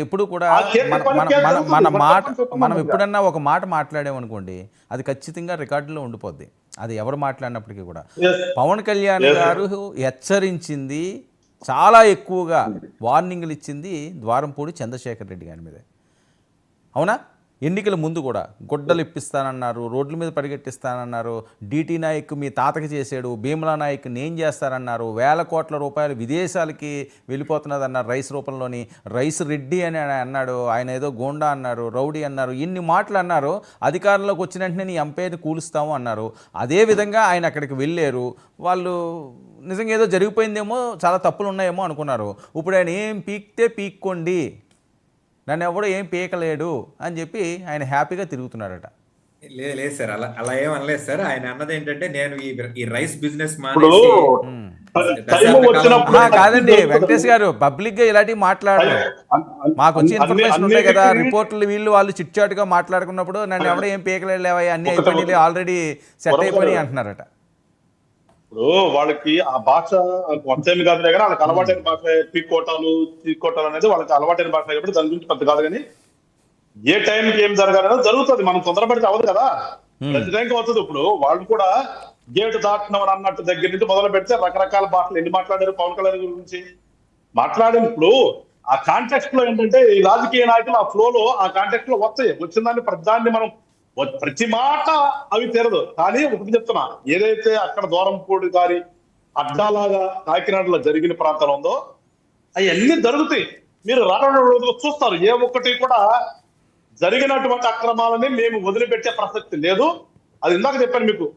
ఎప్పుడు కూడా ఆ చేసే మన పని మన కేసు మన జరుగుతుంది. మన మాట చట్టం చట్టం మనం ఉంది. ఎప్పుడన్నా ఒక మాట మాట్లాడామనుకోండి, అది ఖచ్చితంగా రికార్డులో ఉండిపోద్ది. అది ఎవరు మాట్లాడినప్పటికీ కూడా. Yes. పవన్ కళ్యాణ్ Yes. గారు హెచ్చరించింది చాలా ఎక్కువగా వార్నింగ్లు ఇచ్చింది ద్వారంపూడి చంద్రశేఖర్ రెడ్డి గారి మీదే. అవునా? ఎన్నికల ముందు కూడా గొడ్డలు ఇప్పిస్తానన్నారు, రోడ్ల మీద పరిగెట్టిస్తానన్నారు, డిటి నాయక్ మీ తాతకి చేశాడు, భీమలా నాయక్ నేను చేస్తానన్నారు, వేల కోట్ల రూపాయలు విదేశాలకి వెళ్ళిపోతున్నదన్నారు రైస్ రూపంలోని, రైస్ రెడ్డి అని అన్నాడు, ఆయన ఏదో గోండా అన్నారు, రౌడీ అన్నారు, ఇన్ని మాటలు అన్నారు. అధికారంలోకి వచ్చిన వెంటనే నీ ఎంపైర్ని కూలుస్తాము అన్నారు. అదేవిధంగా ఆయన అక్కడికి వెళ్ళారు. వాళ్ళు నిజంగా ఏదో జరిగిపోయిందేమో, చాలా తప్పులు ఉన్నాయేమో అనుకున్నారు. ఇప్పుడు ఆయన ఏం పీక్తే పీక్కోండి, నన్ను ఎవడో ఏం పీకలేడు అని చెప్పి ఆయన హ్యాపీగా తిరుగుతున్నాడట. లేదు లేదు సార్, అలా అలా ఏం అనలేదు సార్. ఆయన అన్నది ఏంటంటే, నేను ఈ రైస్ బిజినెస్ ఇప్పుడు మానేసి టైం వచ్చినప్పుడు కాదండి వెంకటేష్ గారు, పబ్లిక్గా ఇలాంటివి మాట్లాడరు. మాకు వచ్చే ఇన్ఫర్మేషన్ ఉంటాయి కదా, రిపోర్ట్లు వీళ్ళు వాళ్ళు చిట్చాటుగా మాట్లాడుకున్నప్పుడు నన్ను ఎవడో ఏం పీకలేడు లేవా, అన్ని అయిపోయినాయి, ఆల్రెడీ సెట్ అయిపోయి అంటున్నారట. ఇప్పుడు వాళ్ళకి ఆ భాష వచ్చేమి కాదు కానీ వాళ్ళకి అలవాటైన భాష పీక్కోటాలు చీక్కోటాలు అనేది వాళ్ళకి అలవాటైన భాష కాబట్టి దాని గురించి పెద్ద కాదు. కానీ ఏ టైంకి ఏం జరగాలనేది జరుగుతుంది. మనం తొందరపడితే అవ్వదు కదా, ప్రతి టైంకి అవుతుంది. ఇప్పుడు వాళ్ళు కూడా గేటు దాటినవని అన్నట్టు దగ్గర నుంచి మొదలు పెడితే రకరకాల భాషలు ఎన్ని మాట్లాడారు పవన్ కళ్యాణ్ గురించి మాట్లాడినప్పుడు ఆ కాంటెక్స్ట్ లో ఏంటంటే ఈ రాజకీయ నాయకులు ఆ ఫ్లో లో ఆ కాంటెక్స్ట్ లో వస్తాయి. వచ్చిందాన్ని ప్రతిదాన్ని మనం ప్రతి మాట అవి తెరదు. కానీ ఒకటి చెప్తున్నా, ఏదైతే అక్కడ దూరంపూడి గారి అడ్డాలాగా కాకినాడలో జరిగిన ప్రాంతం ఉందో అవన్నీ జరుగుతాయి. మీరు రానున్న రోజుల్లో చూస్తారు. ఏ ఒక్కటి కూడా జరిగినటువంటి అక్రమాలని మేము వదిలిపెట్టే ప్రసక్తి లేదు. అది ఇందాక చెప్పాను మీకు,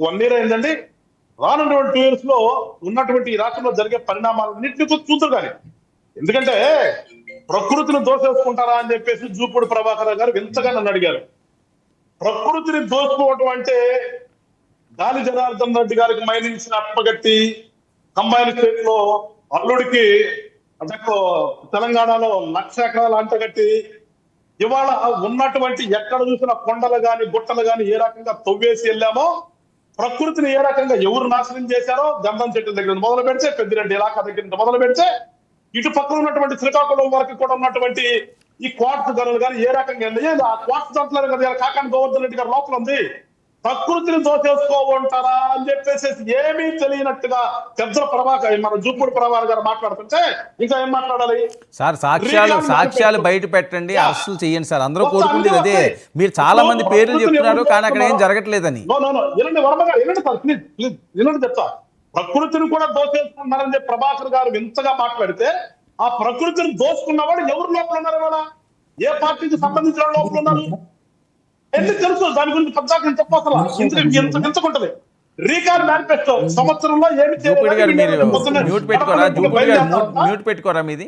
1 year అయిందండి. రానున్నటువంటి 2 years లో ఉన్నటువంటి ఈ రాష్ట్రంలో జరిగే పరిణామాలన్నింటినీ చూద్దరు. కానీ ఎందుకంటే ప్రకృతిని దోసేసుకుంటారా అని చెప్పేసి జూపూడి ప్రభాకర్ గారు వింతగా నన్ను అడిగారు. ప్రకృతిని దోచుకోవటం అంటే గాలి జనార్దన్ రెడ్డి గారికి మైనింగ్స్ అప్పగట్టి కంబైన్ స్టేట్ లో అల్లుడికి అంటే తెలంగాణలో 1,00,000 ఎకరాలు అంటగట్టి ఇవాళ ఉన్నటువంటి ఎక్కడ చూసిన కొండలు గాని గుట్టలు గాని ఏ రకంగా తవ్వేసి వెళ్ళామో, ప్రకృతిని ఏ రకంగా ఎవరు నాశనం చేశారో గంధం చెట్ల దగ్గర మొదలు పెడితే, పెద్దిరెడ్డి ఇలాకా దగ్గర మొదలు పెడితే, ఇటు పక్కన ఉన్నటువంటి శ్రీకాకుళం వరకు కూడా ఉన్నటువంటి ఈ క్వార్ట్స్ ధరలు కానీ ఏ రకంగా ఆ క్వార్ట్స్ ధరలు కదా కాకాని గోవర్ధన్ రెడ్డి గారు లోపల ఉంది. ప్రకృతిని దోచేసుకోమంటారా అని చెప్పేసి ఏమీ తెలియనట్టుగా పెద్ద ప్రభాకర్ మన జూపూడి ప్రభాకర్ గారు మాట్లాడుతుంటే ఇంకా ఏం మాట్లాడాలి సార్? సాక్ష్యాలు బయట పెట్టండి, అరెస్టులు చేయండి సార్. అందరూ కోరుకుంటుంది అదే. మీరు చాలా మంది పేర్లు చెప్తున్నారు కానీ అక్కడ ఏం జరగట్లేదని. వినండి వర్మ గారు, వినండి సార్, ప్లీజ్ ప్లీజ్ వినండి చెప్తా. ప్రకృతిని కూడా దోచేసుకుంటున్నారని చెప్పి ప్రభాకర్ గారు వింతగా మాట్లాడితే, ఆ ప్రకృతిని దోచుకున్నవాడు ఎవరు లోపల ఉన్నారు? ఇవాళ ఏ పార్టీకి సంబంధించిన లోపల ఉన్నారు? ఎందుకు తెలుసు దాని గురించి పద్దాక చెప్పాలి. ఎంతకుంటది రీకాల్ మేనిఫెస్టో సంవత్సరంలో ఏమి పెట్టుకోరా మీది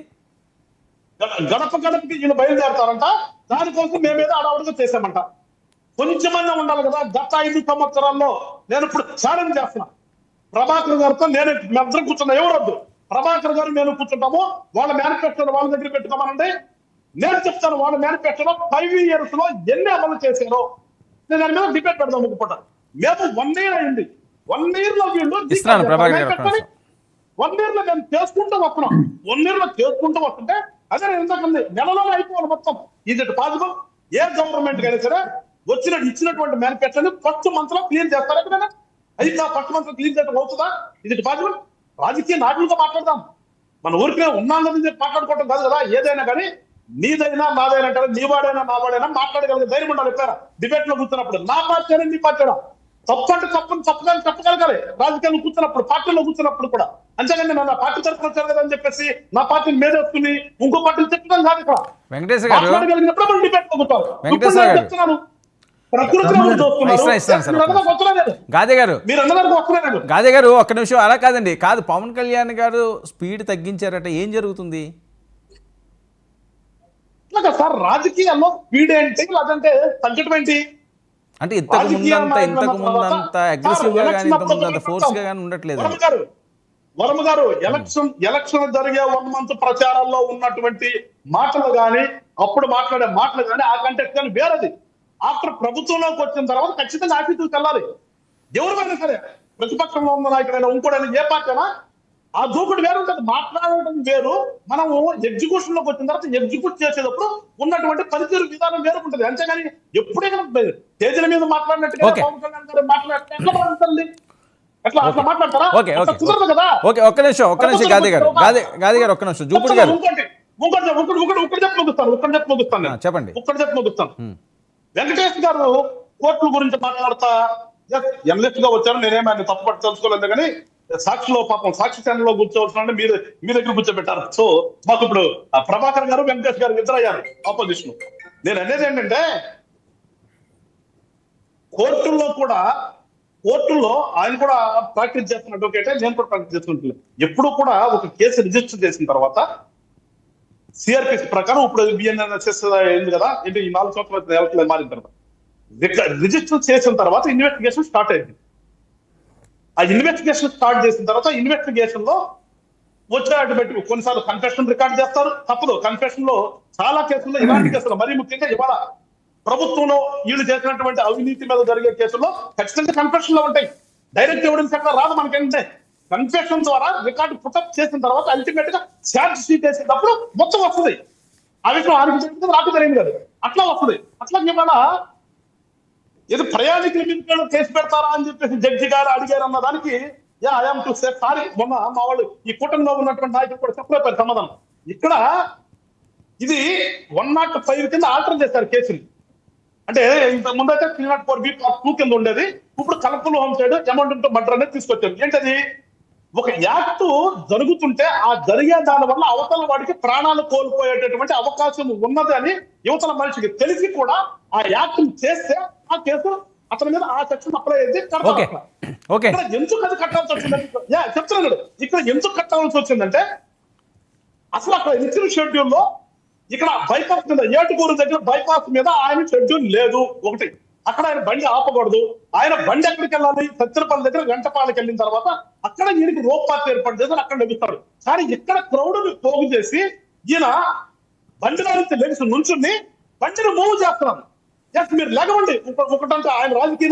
గడప గడపకి ఈయన బయలుదేరతారంట. దానికోసం మేమేదో అడవుడుగా చేసామంట. కొంచెమన్నా ఉండాలి కదా. గత 5 సంవత్సరాల్లో నేను ఇప్పుడు ఛాలెంజ్ చేస్తున్నా ప్రభాకర్ గారితో. నేను మేమిద్దరం కూర్చున్నా, ఎవరొద్దు, ప్రభాకర్ గారు నేను కూర్చుంటాము. వాళ్ళ మేనిఫెస్టోలో వాళ్ళ దగ్గర పెట్టుకోమనండి. నేను చెప్తాను వాళ్ళ మేనిఫెస్టోలో 5 years లో ఎన్ని అమలు చేశారో నేను దాని మీద డిబేట్ పెడదాం. ఒప్పుకుంటా. మేము 1 year అయింది. 1 year లో వీళ్ళు 1 year లో మేము చేసుకుంటూ వస్తున్నాం. 1 year లో చేసుకుంటూ వస్తుంటే అదే ఎందుకండి నెలలో అయిపోవాలి మొత్తం. ఇది పాజిబుల్? ఏ గవర్నమెంట్ అయినా సరే ఇచ్చినటువంటి మేనిఫెస్టోని ఫస్ట్ మంత్ లో క్లియర్ చేస్తారు. ఎక్కడైనా అయితే ఫస్ట్ మంత్ లో క్లియర్ చేయడం అవుతుందా? ఇది పాజిబుల్? రాజకీయ నాయకులతో మాట్లాడదాం. మన ఊరికే ఉన్నాం చెప్పి మాట్లాడుకోవటం కాదు కదా. ఏదైనా కానీ నీదైనా నాదైనా అంటారా, నీవాడైనా నావాడైనా మాట్లాడగలిగే ధైర్యం ఉండాలి. ఎప్పుడైనా డిబేట్ లో కూర్చున్నప్పుడు నా పార్టీ అయినా నీ పార్టీ అయినా తప్పంటే తప్పని చెప్పగలగాలి. రాజకీయాల్లో కూర్చున్నప్పుడు, పార్టీలో కూర్చున్నప్పుడు కూడా. అంతేగాని నా పార్టీ తరఫున వచ్చారు కదా అని చెప్పేసి నా పార్టీని మేదేసుకుని ఇంకో పార్టీని చెప్పడం కాదు. ఇక్కడ వెంకటేశ్వర గారు మాట్లాడగలిగినప్పుడు మనం డిబేట్ లో కూర్చోవాలి. వెంకటేశ్వర గారు గాదే గారు ఒక్క నిమిషం. అలా కాదండి, కాదు పవన్ కళ్యాణ్ గారు స్పీడ్ తగ్గించారట, ఏం జరుగుతుంది సార్? రాజకీయాల్లో స్పీడ్ ఏంటి, లేదంటే తగ్గటం ఏంటి? అంటే ఇంతకు ముందంత అగ్రెసివ్ గా కానీ ఇంతకుముందు ఫోర్స్ గా కానీ ఉండట్లేదు. వర్మ గారు ఎలక్షన్ జరిగే 1 month ప్రచారాల్లో ఉన్నటువంటి మాటలు కానీ, అప్పుడు మాట్లాడే మాటలు కానీ, ఆ కంటెక్స్ట్ కానీ వేరేది. ఆఫ్టర్ ప్రభుత్వంలోకి వచ్చిన తర్వాత ఖచ్చితంగా ఆఫీసుకు వెళ్ళాలి. ఎవరిమైనా సరే, ప్రతిపక్షంలో ఉన్న నాయకుడైనా ఇంకోడైనా ఏ పార్టీ అయినా ఆ దూకుడు వేరు ఉంటుంది, మాట్లాడడం వేరు. మనము ఎగ్జిక్యూషన్ లోకి వచ్చిన తర్వాత ఎగ్జిక్యూట్ చేసేటప్పుడు ఉన్నటువంటి పనితీరు విధానం వేరుకుంటుంది. అంతేగాని ఎప్పుడైనా తేజల మీద మాట్లాడినట్టుగా Okay. పవన్ కళ్యాణ్ గారు మాట్లాడితే ఎట్లా మాట్లాడుతుంది? అట్లా మాట్లాడతారా? ఓకే అట్లా ఓకే కుదరదు కదా. ఓకే ఒక్క నిమిషం గాది గారు ఒక్క నిమిషం జూపుడి గారు ఒకటి చెప్పి ముగిస్తాను నేను. చెప్పండి. ఒక్కటి చెప్పి ముగిస్తాను. వెంకటేష్ గారు కోర్టుల గురించి మాట్లాడతా ఎమ్మెల్యేస్ గా వచ్చారు, నేనేమి ఆయన తప్పుపట్టి తెలుసుకోలేదు కానీ సాక్షిలో పాపం సాక్షి ఛానల్లో కూర్చోవచ్చునంటే మీ దగ్గర కూర్చోబెట్టారు. సో మాకు ఇప్పుడు ప్రభాకర్ గారు వెంకటేష్ గారు ఇద్దరు అయ్యారు ఆపోజిషన్. నేను అనేది ఏంటంటే కోర్టుల్లో ఆయన కూడా ప్రాక్టీస్ చేస్తున్న అడ్వకేటే, నేను కూడా ప్రాక్టీస్ చేస్తుంటాను. ఎప్పుడు కూడా ఒక కేసు రిజిస్టర్ చేసిన తర్వాత సిఆర్పిసి ప్రకారం ఇప్పుడు బిఎన్ఎస్ఎస్ అయింది కదా, ఏంటి ఈ 4 సంవత్సరాలు మారిన తర్వాత రిజిస్టర్ చేసిన తర్వాత ఇన్వెస్టిగేషన్ స్టార్ట్ అయింది. ఆ ఇన్వెస్టిగేషన్ స్టార్ట్ చేసిన తర్వాత ఇన్వెస్టిగేషన్ లో వచ్చేటట్టు పెట్టి కొన్నిసార్లు కన్ఫెషన్ రికార్డ్ చేస్తారు, తప్పదు. కన్ఫెషన్ లో చాలా కేసుల్లో ఇలాంటి కేసులు, మరీ ముఖ్యంగా ఇవాళ ప్రభుత్వంలో వీళ్ళు చేసినటువంటి అవినీతి మీద జరిగే కేసుల్లో ఖచ్చితంగా కన్ఫెషన్ లో ఉంటాయి. డైరెక్ట్ ఎవిడెన్స్ ఎక్కడ రాదు మనకేంటే, కన్ఫెషన్ ద్వారా రికార్డు పుటప్ చేసిన తర్వాత అల్టిమేట్ గా ఛార్జ్ షీట్ వేసేటప్పుడు మొత్తం వస్తుంది. ఆ విషయం ఆరికి జరిగింది, నాకు జరిగింది కాదు, అట్లా వస్తుంది. అట్లా ఇవాళ ఏదో ప్రయాణికుల మీద కేసు పెడతారా అని చెప్పేసి జడ్జి గారు అడిగారు అన్న దానికి ఐఎమ్ టు సే సారీ. మొన్న మా వాళ్ళు ఈ కూటమిలో ఉన్నటువంటి నాయకులు కూడా చెప్పలేపారు సమాధానం. ఇక్కడ ఇది 105 కింద ఆల్టర్ చేశారు కేసుని. అంటే ఇంత ముందైతే 304B(2) కింద ఉండేది, ఇప్పుడు collector home side amount murder అనేది తీసుకొచ్చారు. ఏంటది? ఒక యాక్ట్ జరుగుతుంటే ఆ జరిగే దాని వల్ల అవతల వాడికి ప్రాణాలు కోల్పోయేటటువంటి అవకాశం ఉన్నది అని యువతల మనిషికి తెలిసి కూడా ఆ యాక్ట్ చేస్తే ఆ కేసు అతని మీద ఆ సెక్షన్ అప్లై అయితే ఇక్కడ ఎందుకు అది కట్టాల్సి వచ్చిందంటే చెప్తున్నాడు. ఇక్కడ ఎందుకు కట్టాల్సి వచ్చిందంటే అసలు అక్కడ ఇచ్చిన షెడ్యూల్ లో ఇక్కడ బైపాస్ మీద ఏటుకూరు దగ్గర బైపాస్ మీద ఆయన షెడ్యూల్ లేదు. ఒకటి, అక్కడ ఆయన బండి ఆపకూడదు. ఆయన బండి ఎక్కడికి వెళ్ళాలి? సత్యనపల్లి దగ్గర గంటపాలకి వెళ్ళిన తర్వాత అక్కడ ఈయనకి రోప్ పార్టీ ఏర్పాటు చేసి అక్కడ లభిస్తాడు. కానీ ఇక్కడ క్రౌడ్ పోగు చేసి ఈయన బండిలో నుంచి లెగిసి నుంచుని బండిని మూవ్ చేస్తున్నాను. మీరు లేకపోండి ఒకటంటే ఆయన రాజకీయ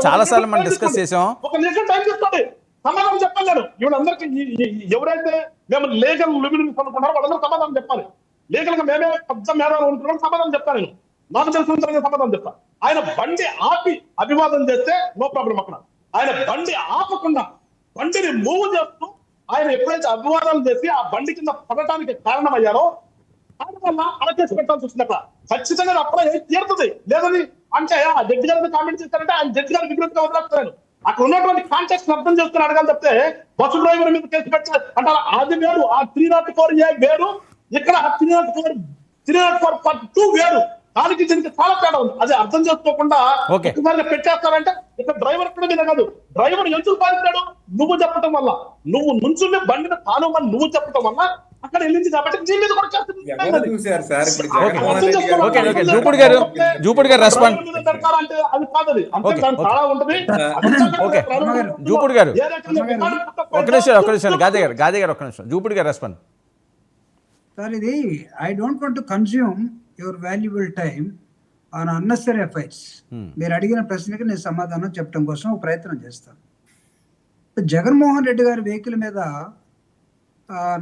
చాలా సార్లు మనం డిస్కస్ చేసాం. ఒక నిమిషం టైం తీసుకోండి, సమాధానం చెప్పాలి. నేను వీళ్ళందరికీ ఎవరైతే మేము లీగల్ లిమిట్స్ అనుకున్నారో వాళ్ళందరూ సమాధానం చెప్పాలి. లీగల్ గా మేమే పెద్ద మేధాలు ఉంటున్నాం, సమాధానం చెప్తాను. నేను నాకు తెలిసిన సమాధానం చెప్తాను. ఆయన బండి ఆపి అభివాదం చేస్తే నో ప్రాబ్లం. అక్కడ ఆయన బండి ఆపకుండా బండిని మూవ్ చేస్తూ ఆయన ఎప్పుడైతే అభివాదాలు చేసి ఆ బండి కింద పడటానికి కారణమయ్యారో ఆయన వల్ల అలా చేసి పెట్టాల్సి వచ్చింది. అక్కడ ఖచ్చితంగా అప్లై తీరుతుంది. లేదని అంటే ఆ జడ్జి గారిని కామెంట్ చేస్తారంటే ఆయన జడ్జి గారి విగ్రహంగా వదిలేస్తాను. అక్కడ ఉన్నటువంటి కాంటాక్ట్ అర్థం చేసుకుని అడగాలి తప్పితే బస్సు డ్రైవర్ మీద కేసు పెట్టాలి అంటే అది వేరు, ఆ 304A వేరు, ఇక్కడ 304(2) వేరు. దానికి దీనికి చాలా తేడా ఉంది. అది అర్థం చేసుకోకుండా ఒకసారిగా పెట్టేస్తారంటే ఇక్కడ డ్రైవర్ కూడా మీద కాదు, డ్రైవర్ ఎందుకు బాధిస్తాడు? నువ్వు చెప్పడం వల్ల, నువ్వు నుంచుని బండిని తానుమని నువ్వు చెప్పడం వల్ల అక్కడ వెళ్ళింది కాబట్టి నీ మీద కూడా జూపుడి గారు రెస్పాండ్. అది కాదు, అంతే చాలా ఉంటుంది. జూపుడి గారు ఒక్క నిమిషం గాదే గారు ఒక్క నిమిషం. జూపుడి గారు రెస్పాండ్. సార్, ఇది I don't want to consume your valuable time on unnecessary affairs. మీరు అడిగిన ప్రశ్నకి నేను సమాధానం చెప్పడం కోసం ఒక ప్రయత్నం చేస్తాను. జగన్మోహన్ రెడ్డి గారి వెహికల్ మీద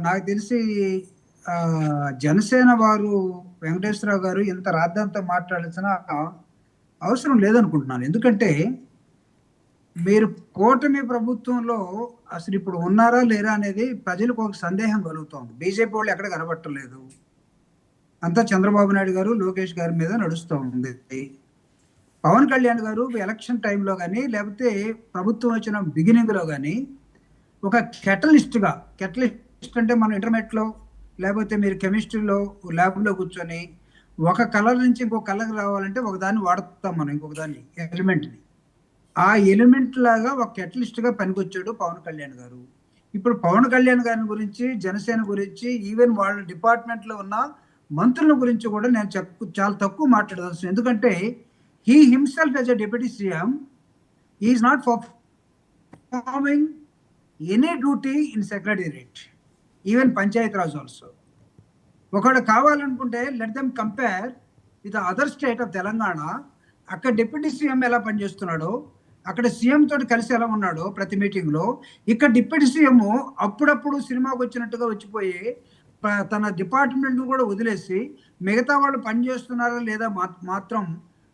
నాకు తెలిసి జనసేన వారు వెంకటేశ్వరరావు గారు ఇంత రాద్ధాంతం మాట్లాడాల్సిన అవసరం లేదనుకుంటున్నాను. ఎందుకంటే మీరు కూటమి ప్రభుత్వంలో అసలు ఇప్పుడు ఉన్నారా లేరా అనేది ప్రజలకు ఒక సందేహం కలుగుతోంది. బీజేపీ వాళ్ళు ఎక్కడ కనబట్టలేదు, అంతా చంద్రబాబు నాయుడు గారు లోకేష్ గారి మీద నడుస్తూ ఉంది. పవన్ కళ్యాణ్ గారు ఎలక్షన్ టైంలో కానీ లేకపోతే ప్రభుత్వం వచ్చిన బిగినింగ్లో కానీ ఒక కెటలిస్ట్ అంటే మనం ఇంటర్మీడియట్లో లేకపోతే మీరు కెమిస్ట్రీలో ల్యాబ్లో కూర్చొని ఒక కలర్ నుంచి ఇంకో కలర్ రావాలంటే ఒకదాన్ని వాడుతాం మనం, ఇంకొక దాన్ని ఎలిమెంట్ని. ఆ ఎలిమెంట్ లాగా ఒక కెటలిస్ట్గా పనికొచ్చాడు పవన్ కళ్యాణ్ గారు. ఇప్పుడు పవన్ కళ్యాణ్ గారి గురించి, జనసేన గురించి, ఈవెన్ వాళ్ళ డిపార్ట్మెంట్లో ఉన్న మంత్రుల గురించి కూడా నేను చాలా తక్కువ మాట్లాడవలసిన. ఎందుకంటే he himself as a deputy CM is not performing any duty in secretariat, even Panchayat Raj also. ఒకడు కావాలనుకుంటే let them compare with other state of Telangana. అక్కడ డిప్యూటీ సీఎం ఎలా పనిచేస్తున్నాడో అక్కడ సీఎం తోటి కలిసి ఎలా ఉన్నాడో ప్రతి మీటింగ్ లో, ఇక్కడ డిప్యూటీ సీఎం అప్పుడప్పుడు సినిమాకి వచ్చినట్టుగా వచ్చిపోయి తన డిపార్ట్మెంట్ కూడా వదిలేసి మిగతా వాళ్ళు పని చేస్తున్నారా లేదా మాత్రం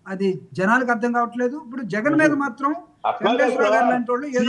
అది జనాలకు అర్థం కావట్లేదు. ఇప్పుడు జగన్ మీద మాత్రం అట్లా వెంకటేశ్వర గారు లాంటి వాళ్ళు ఏదో